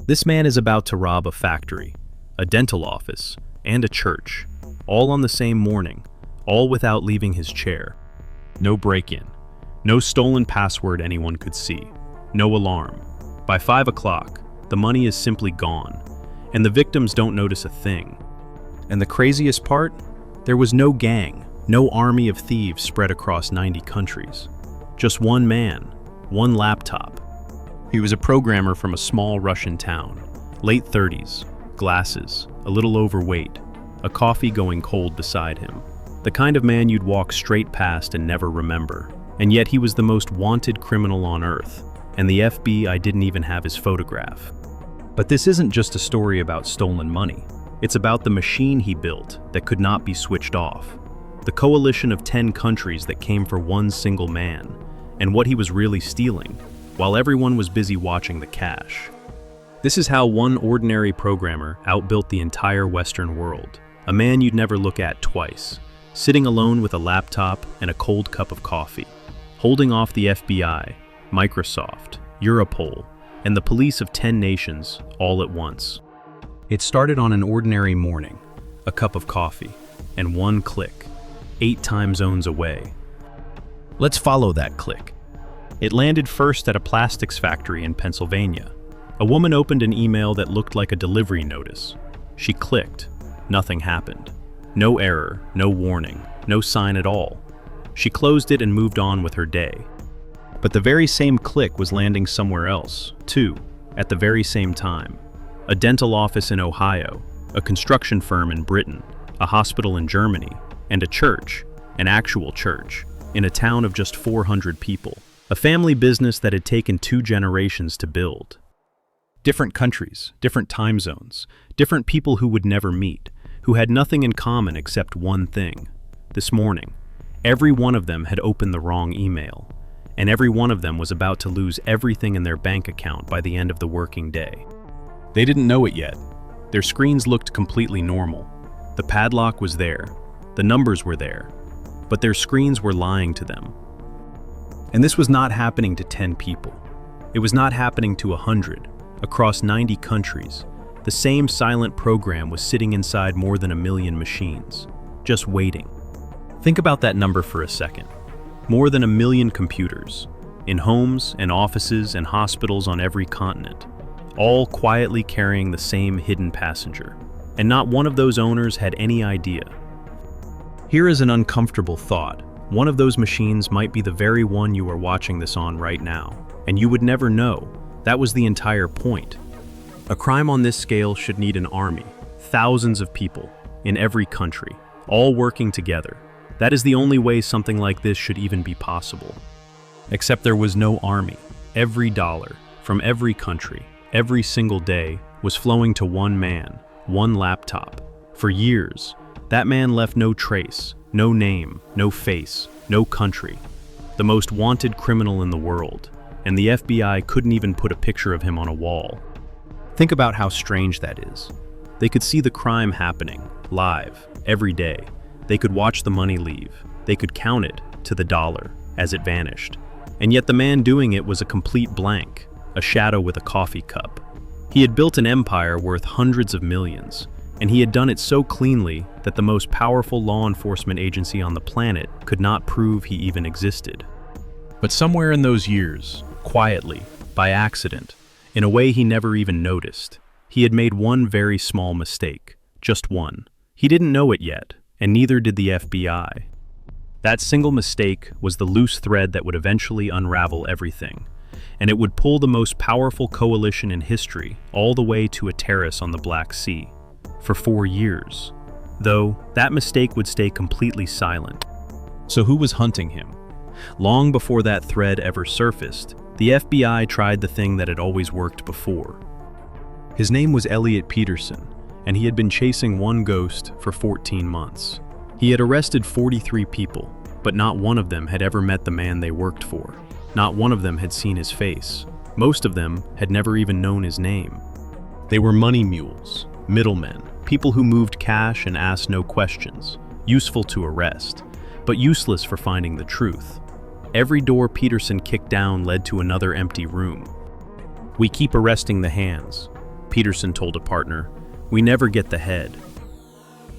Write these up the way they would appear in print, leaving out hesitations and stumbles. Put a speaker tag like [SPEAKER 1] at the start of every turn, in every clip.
[SPEAKER 1] This man is about to rob a factory, a dental office, and a church, all on the same morning, all without leaving his chair. No break-in, no stolen password anyone could see, no alarm. By 5 o'clock, the money is simply gone, and the victims don't notice a thing. And the craziest part? There was no gang, no army of thieves spread across 90 countries. Just one man, one laptop. He was a programmer from a small Russian town, late 30s, glasses, a little overweight, a coffee going cold beside him. The kind of man you'd walk straight past and never remember. And yet he was the most wanted criminal on earth, and the FBI didn't even have his photograph. But this isn't just a story about stolen money. It's about the machine he built that could not be switched off. The coalition of 10 countries that came for one single man, and what he was really stealing, while everyone was busy watching the cash. This is how one ordinary programmer outbuilt the entire Western world. A man you'd never look at twice, sitting alone with a laptop and a cold cup of coffee, holding off the FBI, Microsoft, Europol, and the police of 10 nations all at once. It started on an ordinary morning, a cup of coffee, and one click, 8 time zones away. Let's follow that click. It landed first at a plastics factory in Pennsylvania. A woman opened an email that looked like a delivery notice. She clicked. Nothing happened. No error, no warning, no sign at all. She closed it and moved on with her day. But the very same click was landing somewhere else, too, at the very same time. A dental office in Ohio, a construction firm in Britain, a hospital in Germany, and a church, an actual church, in a town of just 400 people. A family business that had taken 2 generations to build. Different countries, different time zones, different people who would never meet, who had nothing in common except one thing. This morning, every one of them had opened the wrong email, and every one of them was about to lose everything in their bank account by the end of the working day. They didn't know it yet. Their screens looked completely normal. The padlock was there, the numbers were there, but their screens were lying to them. And this was not happening to 10 people. It was not happening to 100, across 90 countries. The same silent program was sitting inside more than 1 million machines, just waiting. Think about that number for a second. More than 1 million computers, in homes and offices and hospitals on every continent, all quietly carrying the same hidden passenger. And not one of those owners had any idea. Here is an uncomfortable thought. One of those machines might be the very one you are watching this on right now, and you would never know. That was the entire point. A crime on this scale should need an army, thousands of people, in every country, all working together. That is the only way something like this should even be possible. Except there was no army. Every dollar, from every country, every single day, was flowing to one man, one laptop. For years, that man left no trace, no name, no face, no country. The most wanted criminal in the world, and the FBI couldn't even put a picture of him on a wall. Think about how strange that is. They could see the crime happening, live, every day. They could watch the money leave. They could count it, to the dollar, as it vanished. And yet the man doing it was a complete blank, a shadow with a coffee cup. He had built an empire worth hundreds of millions, and he had done it so cleanly that the most powerful law enforcement agency on the planet could not prove he even existed. But somewhere in those years, quietly, by accident, in a way he never even noticed, he had made one very small mistake, just one. He didn't know it yet, and neither did the FBI. That single mistake was the loose thread that would eventually unravel everything, and it would pull the most powerful coalition in history all the way to a terrace on the Black Sea. For 4 years. Though, that mistake would stay completely silent. So who was hunting him? Long before that thread ever surfaced, the FBI tried the thing that had always worked before. His name was Elliot Peterson, and he had been chasing one ghost for 14 months. He had arrested 43 people, but not one of them had ever met the man they worked for. Not one of them had seen his face. Most of them had never even known his name. They were money mules, middlemen, people who moved cash and asked no questions, useful to arrest, but useless for finding the truth. Every door Peterson kicked down led to another empty room. We keep arresting the hands. Peterson told a partner. "We never get the head."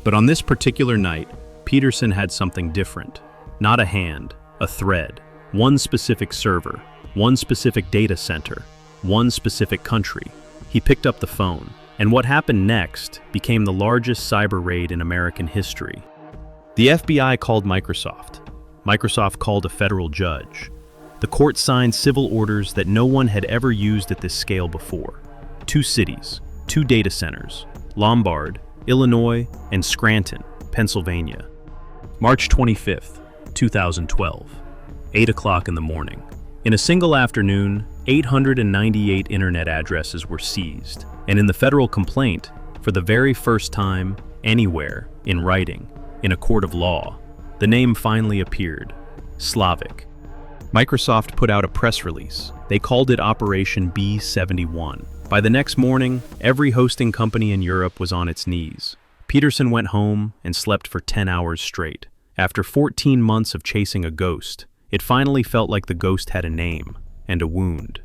[SPEAKER 1] But on this particular night, Peterson had something different. Not a hand, a thread. One specific server, one specific data center, one specific country. He picked up the phone, and what happened next became the largest cyber raid in American history. The FBI called Microsoft. Microsoft called a federal judge. The court signed civil orders that no one had ever used at this scale before. 2 cities, 2 data centers, Lombard, Illinois, and Scranton, Pennsylvania. March 25th, 2012, 8 o'clock in the morning. In a single afternoon, 898 internet addresses were seized, and in the federal complaint, for the very first time, anywhere, in writing, in a court of law, the name finally appeared: Slavic. Microsoft put out a press release. They called it Operation B71. By the next morning, every hosting company in Europe was on its knees. Peterson went home and slept for 10 hours straight. After 14 months of chasing a ghost, it finally felt like the ghost had a name and a wound.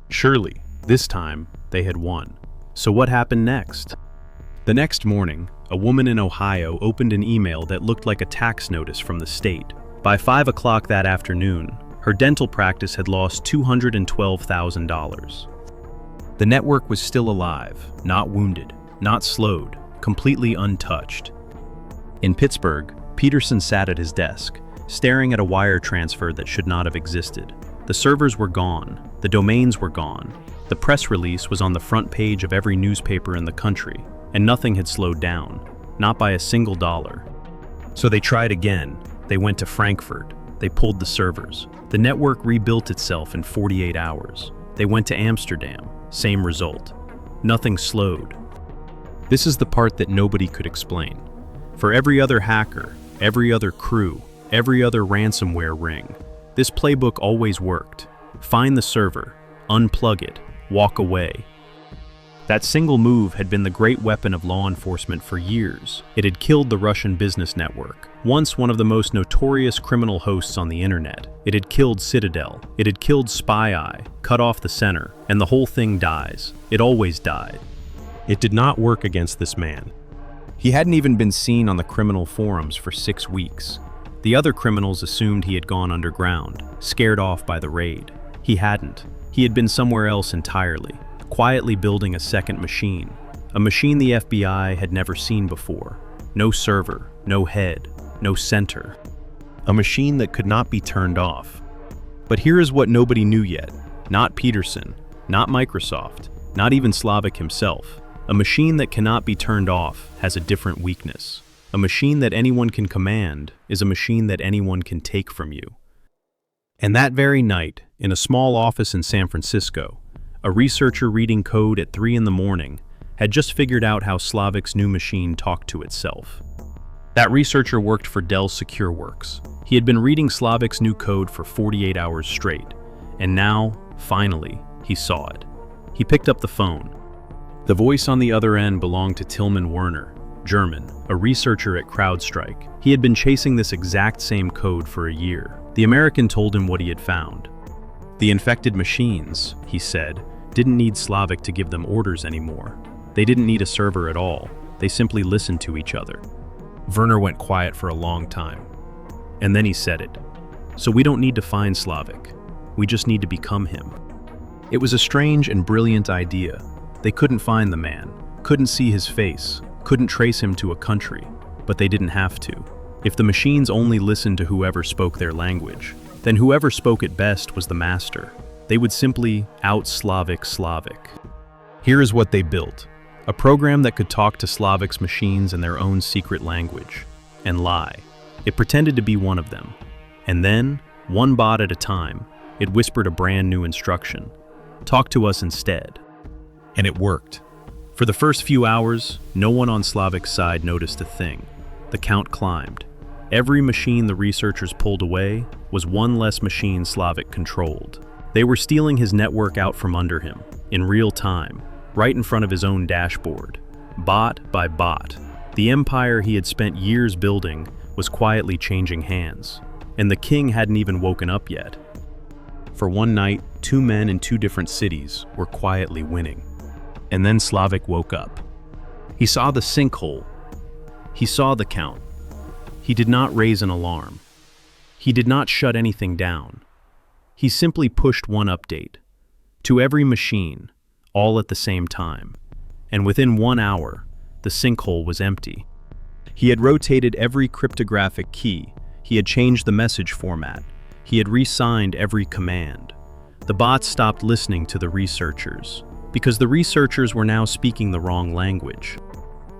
[SPEAKER 1] Surely, this time, they had won. So what happened next? The next morning, a woman in Ohio opened an email that looked like a tax notice from the state. By 5 o'clock that afternoon, her dental practice had lost $212,000. The network was still alive, not wounded, not slowed, completely untouched. In Pittsburgh, Peterson sat at his desk, staring at a wire transfer that should not have existed. The servers were gone, the domains were gone, the press release was on the front page of every newspaper in the country, and nothing had slowed down, not by a single dollar. So they tried again. They went to Frankfurt. They pulled the servers. The network rebuilt itself in 48 hours. They went to Amsterdam. Same result. Nothing slowed. This is the part that nobody could explain. For every other hacker, every other crew, every other ransomware ring, this playbook always worked. Find the server, unplug it, walk away. That single move had been the great weapon of law enforcement for years. It had killed the Russian business network, once one of the most notorious criminal hosts on the internet. It had killed Citadel. It had killed SpyEye, cut off the center, and the whole thing dies. It always died. It did not work against this man. He hadn't even been seen on the criminal forums for 6 weeks. The other criminals assumed he had gone underground, scared off by the raid. He hadn't. He had been somewhere else entirely, quietly building a second machine, a machine the FBI had never seen before. No server, no head, no center. A machine that could not be turned off. But here is what nobody knew yet. Not Peterson, not Microsoft, not even Slavic himself. A machine that cannot be turned off has a different weakness. A machine that anyone can command is a machine that anyone can take from you. And that very night, in a small office in San Francisco, a researcher reading code at 3 in the morning had just figured out how Slavic's new machine talked to itself. That researcher worked for Dell SecureWorks. He had been reading Slavic's new code for 48 hours straight, and now, finally, he saw it. He picked up the phone. The voice on the other end belonged to Tillman Werner, German, a researcher at CrowdStrike. He had been chasing this exact same code for a year. The American told him what he had found. The infected machines, he said, didn't need Slavic to give them orders anymore. They didn't need a server at all. They simply listened to each other. Werner went quiet for a long time. And then he said it. So we don't need to find Slavic. We just need to become him. It was a strange and brilliant idea. They couldn't find the man, couldn't see his face, couldn't trace him to a country, but they didn't have to. If the machines only listened to whoever spoke their language, then whoever spoke it best was the master. They would simply out-Slavic Slavic. Here is what they built. A program that could talk to Slavic's machines in their own secret language, and lie. It pretended to be one of them. And then, one bot at a time, it whispered a brand new instruction. Talk to us instead. And it worked. For the first few hours, no one on Slavic's side noticed a thing. The count climbed. Every machine the researchers pulled away was one less machine Slavic controlled. They were stealing his network out from under him, in real time, right in front of his own dashboard, bot by bot. The empire he had spent years building was quietly changing hands, and the king hadn't even woken up yet. For one night, 2 men in 2 different cities were quietly winning. And then Slavik woke up. He saw the sinkhole. He saw the count. He did not raise an alarm. He did not shut anything down. He simply pushed one update to every machine, all at the same time. And within 1 hour, the sinkhole was empty. He had rotated every cryptographic key. He had changed the message format. He had re-signed every command. The bots stopped listening to the researchers, because the researchers were now speaking the wrong language.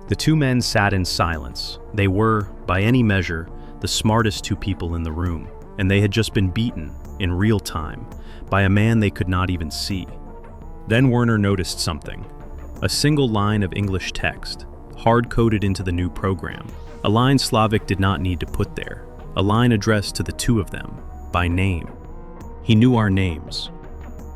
[SPEAKER 1] The two men sat in silence. They were, by any measure, the smartest two people in the room, and they had just been beaten, in real time, by a man they could not even see. Then Werner noticed something. A single line of English text, hard-coded into the new program. A line Slavik did not need to put there. A line addressed to the two of them, by name. He knew our names.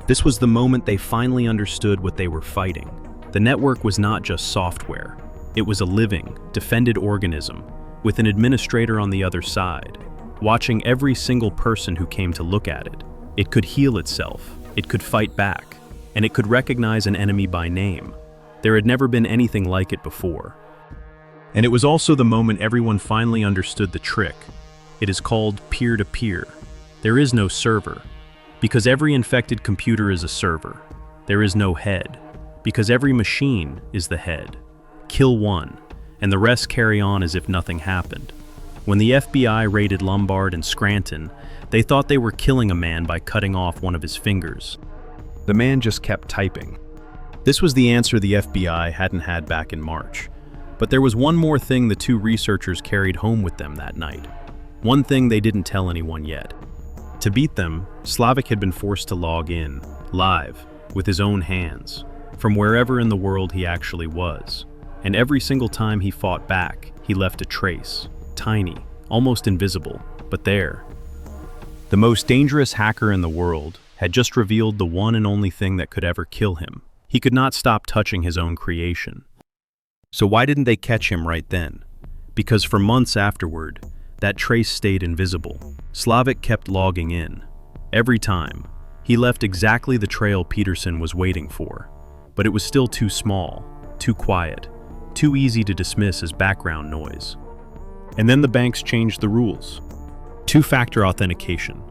[SPEAKER 1] This was the moment they finally understood what they were fighting. The network was not just software. It was a living, defended organism, with an administrator on the other side, watching every single person who came to look at it. It could heal itself, it could fight back, and it could recognize an enemy by name. There had never been anything like it before. And it was also the moment everyone finally understood the trick. It is called peer-to-peer. There is no server, because every infected computer is a server. There is no head, because every machine is the head. Kill one, and the rest carry on as if nothing happened. When the FBI raided Lombard and Scranton, they thought they were killing a man by cutting off one of his fingers. The man just kept typing. This was the answer the FBI hadn't had back in March. But there was one more thing the two researchers carried home with them that night. One thing they didn't tell anyone yet. To beat them, Slavik had been forced to log in, live, with his own hands, from wherever in the world he actually was. And every single time he fought back, he left a trace, tiny, almost invisible, but there. The most dangerous hacker in the world had just revealed the one and only thing that could ever kill him. He could not stop touching his own creation. So why didn't they catch him right then? Because for months afterward, that trace stayed invisible. Slavik kept logging in. Every time, he left exactly the trail Peterson was waiting for. But it was still too small, too quiet, too easy to dismiss as background noise. And then the banks changed the rules. Two-factor authentication.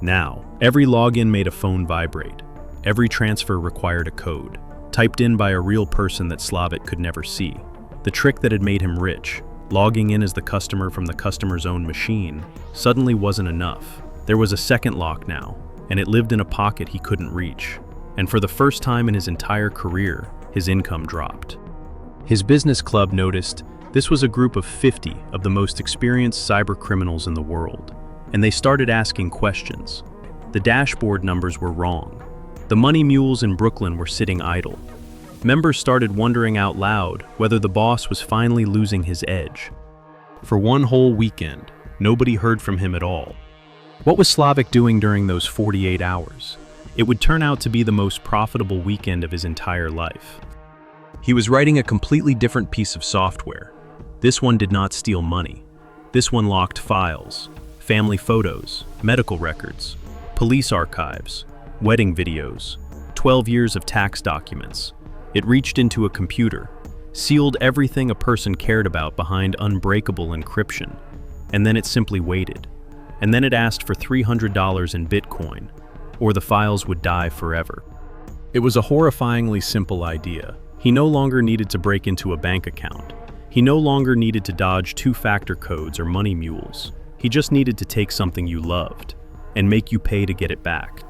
[SPEAKER 1] Now, every login made a phone vibrate. Every transfer required a code, typed in by a real person that Slavik could never see. The trick that had made him rich, logging in as the customer from the customer's own machine, suddenly wasn't enough. There was a second lock now, and it lived in a pocket he couldn't reach. And for the first time in his entire career, his income dropped. His business club noticed this was a group of 50 of the most experienced cyber criminals in the world, and they started asking questions. The dashboard numbers were wrong. The money mules in Brooklyn were sitting idle. Members started wondering out loud whether the boss was finally losing his edge. For one whole weekend, nobody heard from him at all. What was Slavik doing during those 48 hours? It would turn out to be the most profitable weekend of his entire life. He was writing a completely different piece of software. This one did not steal money. This one locked files, family photos, medical records, police archives, wedding videos, 12 years of tax documents. It reached into a computer, sealed everything a person cared about behind unbreakable encryption, and then it simply waited. And then it asked for $300 in Bitcoin, or the files would die forever. It was a horrifyingly simple idea. He no longer needed to break into a bank account. He no longer needed to dodge two-factor codes or money mules. He just needed to take something you loved and make you pay to get it back.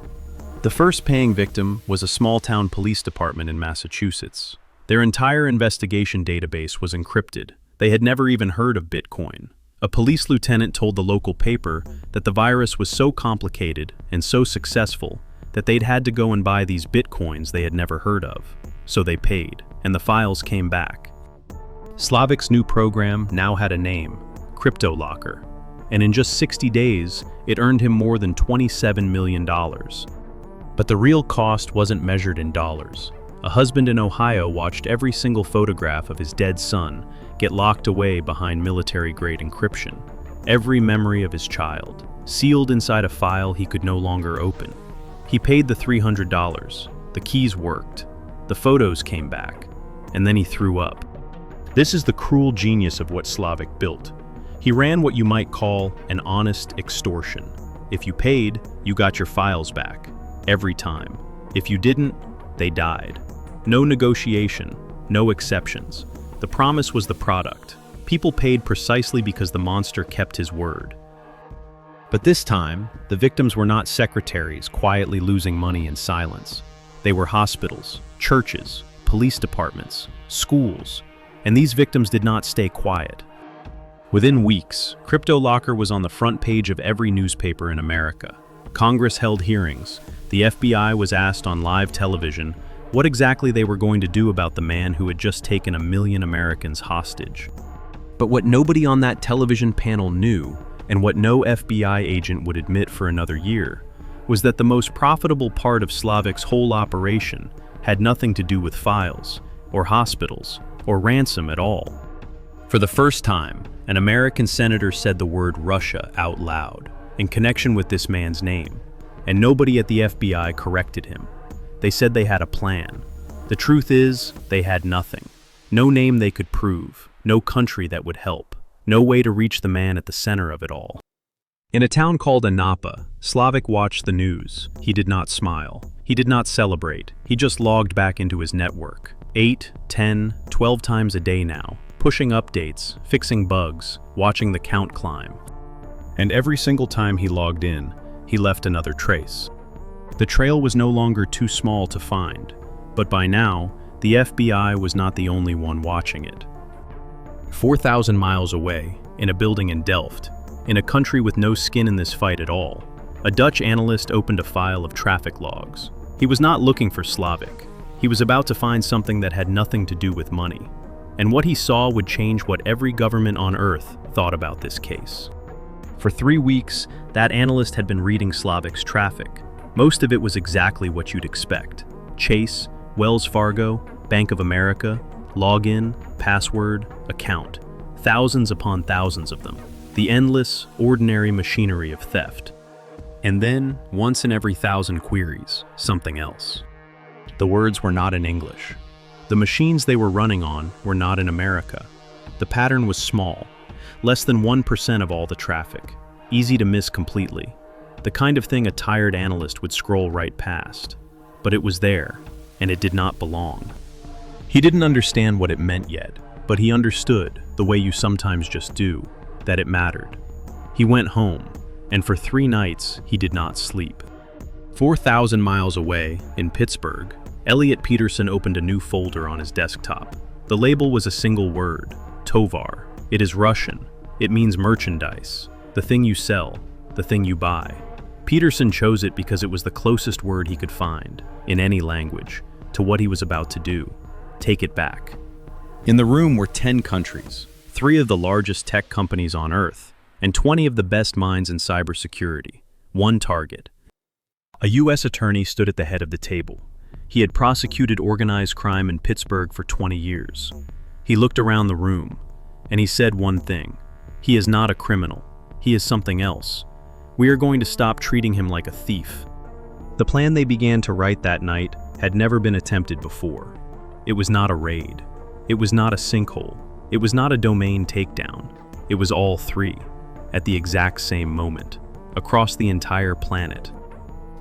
[SPEAKER 1] The first paying victim was a small-town police department in Massachusetts. Their entire investigation database was encrypted. They had never even heard of Bitcoin. A police lieutenant told the local paper that the virus was so complicated and so successful that they'd had to go and buy these Bitcoins they had never heard of. So they paid, and the files came back. Slavik's new program now had a name, Crypto Locker, and in just 60 days, it earned him more than $27 million. But the real cost wasn't measured in dollars. A husband in Ohio watched every single photograph of his dead son get locked away behind military-grade encryption. Every memory of his child, sealed inside a file he could no longer open. He paid the $300. The keys worked. The photos came back, and then he threw up. This is the cruel genius of what Slavic built. He ran what you might call an honest extortion. If you paid, you got your files back, every time. If you didn't, they died. No negotiation, no exceptions. The promise was the product. People paid precisely because the monster kept his word. But this time, the victims were not secretaries quietly losing money in silence. They were hospitals, churches, police departments, schools, and these victims did not stay quiet. Within weeks, CryptoLocker was on the front page of every newspaper in America. Congress held hearings. The FBI was asked on live television what exactly they were going to do about the man who had just taken 1 million Americans hostage. But what nobody on that television panel knew, and what no FBI agent would admit for another year, was that the most profitable part of Slavic's whole operation had nothing to do with files, or hospitals, or ransom at all. For the first time, an American senator said the word Russia out loud, in connection with this man's name, and nobody at the FBI corrected him. They said they had a plan. The truth is, they had nothing. No name they could prove, no country that would help, no way to reach the man at the center of it all. In a town called Anapa, Slavic watched the news. He did not smile. He did not celebrate. He just logged back into his network. 8, 10, 12 times a day now, pushing updates, fixing bugs, watching the count climb. And every single time he logged in, he left another trace. The trail was no longer too small to find, but by now, the FBI was not the only one watching it. 4,000 miles away, in a building in Delft, in a country with no skin in this fight at all, a Dutch analyst opened a file of traffic logs. He was not looking for Slavic. He was about to find something that had nothing to do with money. And what he saw would change what every government on Earth thought about this case. For 3 weeks, that analyst had been reading Slavic's traffic. Most of it was exactly what you'd expect. Chase, Wells Fargo, Bank of America, login, password, account. Thousands upon thousands of them. The endless, ordinary machinery of theft. And then, once in every 1,000 queries, something else. The words were not in English. The machines they were running on were not in America. The pattern was small, less than 1% of all the traffic, easy to miss completely. The kind of thing a tired analyst would scroll right past. But it was there, and it did not belong. He didn't understand what it meant yet, but he understood, the way you sometimes just do, that it mattered. He went home, and for 3 nights he did not sleep. 4,000 miles away, in Pittsburgh, Elliot Peterson opened a new folder on his desktop. The label was a single word, Tovar. It is Russian. It means merchandise, the thing you sell, the thing you buy. Peterson chose it because it was the closest word he could find, in any language, to what he was about to do. Take it back. In the room were 10 countries, 3 of the largest tech companies on Earth, and 20 of the best minds in cybersecurity. One target. A U.S. attorney stood at the head of the table. He had prosecuted organized crime in Pittsburgh for 20 years. He looked around the room, and he said one thing. He is not a criminal. He is something else. We are going to stop treating him like a thief. The plan they began to write that night had never been attempted before. It was not a raid. It was not a sinkhole. It was not a domain takedown. It was all 3, at the exact same moment, across the entire planet.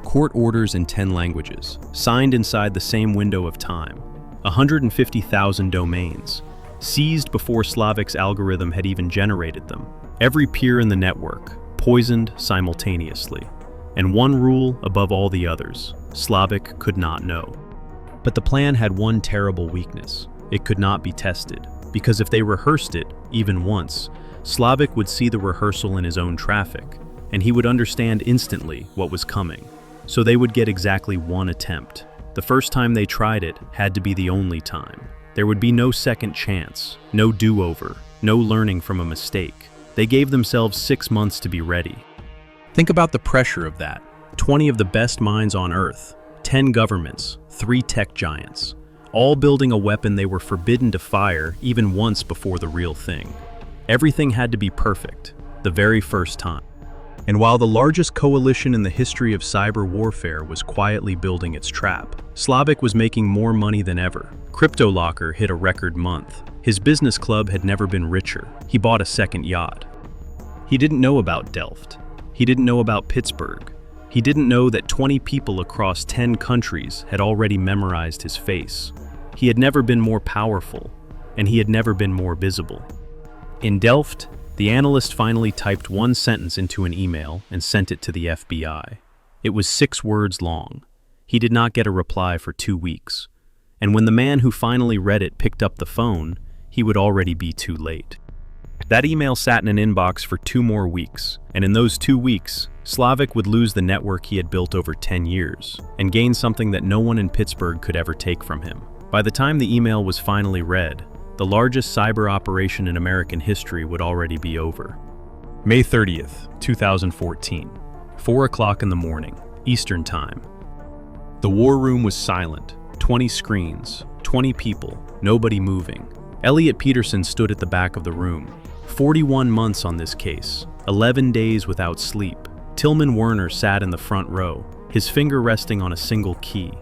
[SPEAKER 1] Court orders in 10 languages, signed inside the same window of time. 150,000 domains, seized before Slavic's algorithm had even generated them. Every peer in the network, poisoned simultaneously. And one rule above all the others, Slavic could not know. But the plan had one terrible weakness. It could not be tested, because if they rehearsed it, even once, Slavic would see the rehearsal in his own traffic, and he would understand instantly what was coming. So they would get exactly 1 attempt. The first time they tried it had to be the only time. There would be no second chance, no do-over, no learning from a mistake. They gave themselves 6 months to be ready. Think about the pressure of that. 20 of the best minds on Earth, 10 governments, 3 tech giants, all building a weapon they were forbidden to fire even once before the real thing. Everything had to be perfect, the very first time. And while the largest coalition in the history of cyber warfare was quietly building its trap, Slavic was making more money than ever. CryptoLocker hit a record month. His business club had never been richer. He bought a second yacht. He didn't know about Delft. He didn't know about Pittsburgh. He didn't know that 20 people across 10 countries had already memorized his face. He had never been more powerful, and he had never been more visible. In Delft, the analyst finally typed one sentence into an email and sent it to the FBI. It was 6 words long. He did not get a reply for 2 weeks. And when the man who finally read it picked up the phone, he would already be too late. That email sat in an inbox for 2 more weeks, and in those 2 weeks, Slavic would lose the network he had built over 10 years and gain something that no one in Pittsburgh could ever take from him. By the time the email was finally read, the largest cyber operation in American history would already be over. May 30th, 2014, 4 o'clock in the morning, Eastern Time. The war room was silent. 20 screens, 20 people, nobody moving. Elliot Peterson stood at the back of the room. 41 months on this case, 11 days without sleep. Tillman Werner sat in the front row, his finger resting on a single key.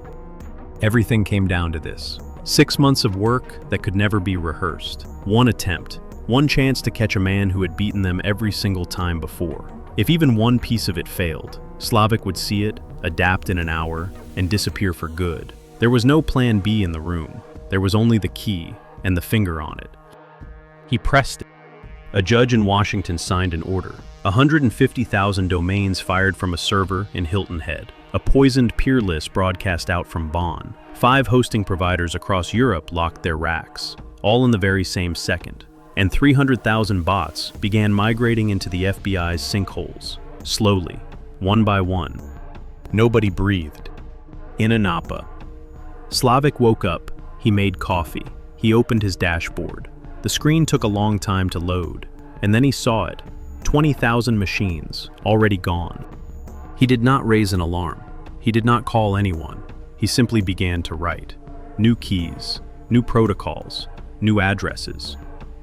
[SPEAKER 1] Everything came down to this. 6 months of work that could never be rehearsed. One attempt, one chance to catch a man who had beaten them every single time before. If even one piece of it failed, Slavic would see it, adapt in an hour, and disappear for good. There was no plan B in the room. There was only the key and the finger on it. He pressed it. A judge in Washington signed an order. 150,000 domains fired from a server in Hilton Head. A poisoned peer list broadcast out from Bonn. 5 hosting providers across Europe locked their racks, all in the very same second. And 300,000 bots began migrating into the FBI's sinkholes, slowly, one by one. Nobody breathed. In a Napa. Slavic woke up. He made coffee. He opened his dashboard. The screen took a long time to load, and then he saw it. 20,000 machines, already gone. He did not raise an alarm. He did not call anyone. He simply began to write. New keys, new protocols, new addresses.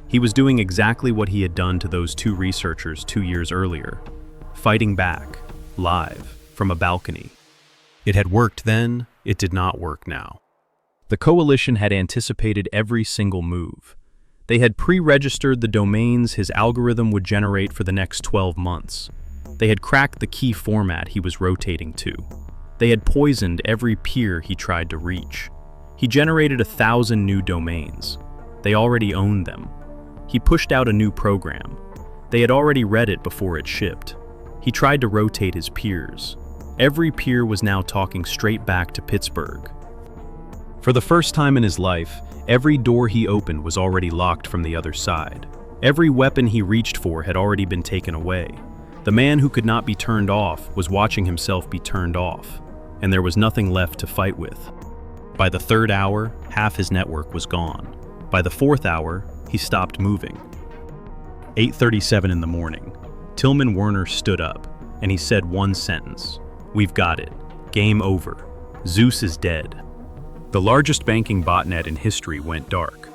[SPEAKER 1] He was doing exactly what he had done to those 2 researchers 2 years earlier. Fighting back, live, from a balcony. It had worked then, it did not work now. The coalition had anticipated every single move. They had pre-registered the domains his algorithm would generate for the next 12 months. They had cracked the key format he was rotating to. They had poisoned every peer he tried to reach. He generated 1,000 new domains. They already owned them. He pushed out a new program. They had already read it before it shipped. He tried to rotate his peers. Every peer was now talking straight back to Pittsburgh. For the first time in his life, every door he opened was already locked from the other side. Every weapon he reached for had already been taken away. The man who could not be turned off was watching himself be turned off, and there was nothing left to fight with. By the 3rd hour, half his network was gone. By the 4th hour, he stopped moving. 8:37 in the morning, Tillman Werner stood up, and he said one sentence. "We've got it. Game over. Zeus is dead." The largest banking botnet in history went dark.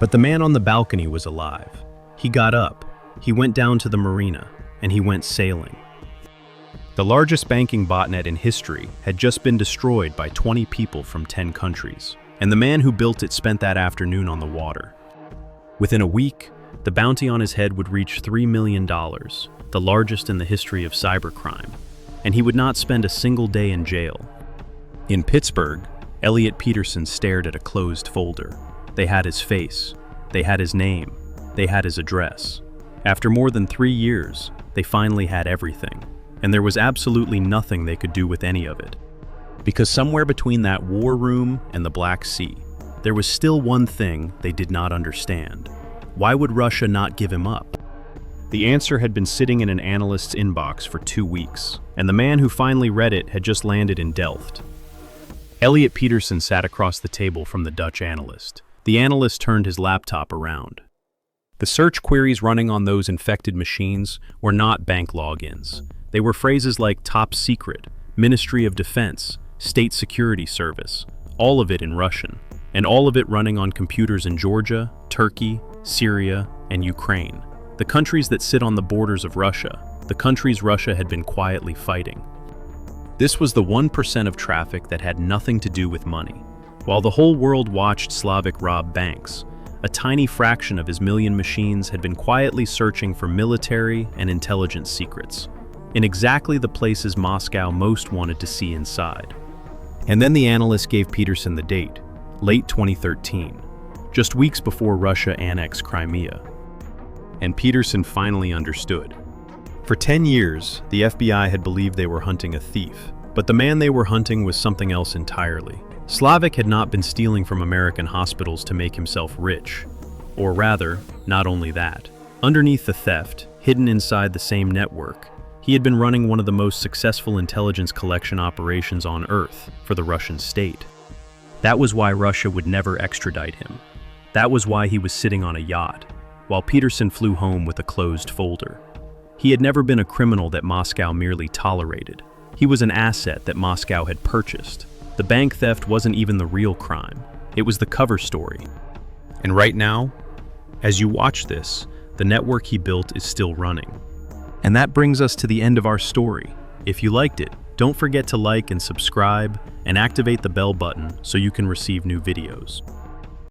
[SPEAKER 1] But the man on the balcony was alive. He got up, he went down to the marina, and he went sailing. The largest banking botnet in history had just been destroyed by 20 people from 10 countries, and the man who built it spent that afternoon on the water. Within a week, the bounty on his head would reach $3 million, the largest in the history of cybercrime, and he would not spend a single day in jail. In Pittsburgh, Elliot Peterson stared at a closed folder. They had his face, they had his name, they had his address. After more than 3 years, they finally had everything, and there was absolutely nothing they could do with any of it. Because somewhere between that war room and the Black Sea, there was still one thing they did not understand. Why would Russia not give him up? The answer had been sitting in an analyst's inbox for 2 weeks, and the man who finally read it had just landed in Delft. Elliot Peterson sat across the table from the Dutch analyst. The analyst turned his laptop around. The search queries running on those infected machines were not bank logins. They were phrases like top secret, Ministry of Defense, State Security Service, all of it in Russian, and all of it running on computers in Georgia, Turkey, Syria, and Ukraine, the countries that sit on the borders of Russia. the countries Russia had been quietly fighting. This was the 1% of traffic that had nothing to do with money. While the whole world watched Slavic rob banks, a tiny fraction of his million machines had been quietly searching for military and intelligence secrets, in exactly the places Moscow most wanted to see inside. And then the analyst gave Peterson the date, late 2013, just weeks before Russia annexed Crimea. And Peterson finally understood. For 10 years, the FBI had believed they were hunting a thief, but the man they were hunting was something else entirely. Slavic had not been stealing from American hospitals to make himself rich. Or rather, not only that. Underneath the theft, hidden inside the same network, he had been running one of the most successful intelligence collection operations on Earth for the Russian state. That was why Russia would never extradite him. That was why he was sitting on a yacht, while Peterson flew home with a closed folder. He had never been a criminal that Moscow merely tolerated. He was an asset that Moscow had purchased. The bank theft wasn't even the real crime. It was the cover story. And right now, as you watch this, the network he built is still running. And that brings us to the end of our story. If you liked it, don't forget to like and subscribe and activate the bell button so you can receive new videos.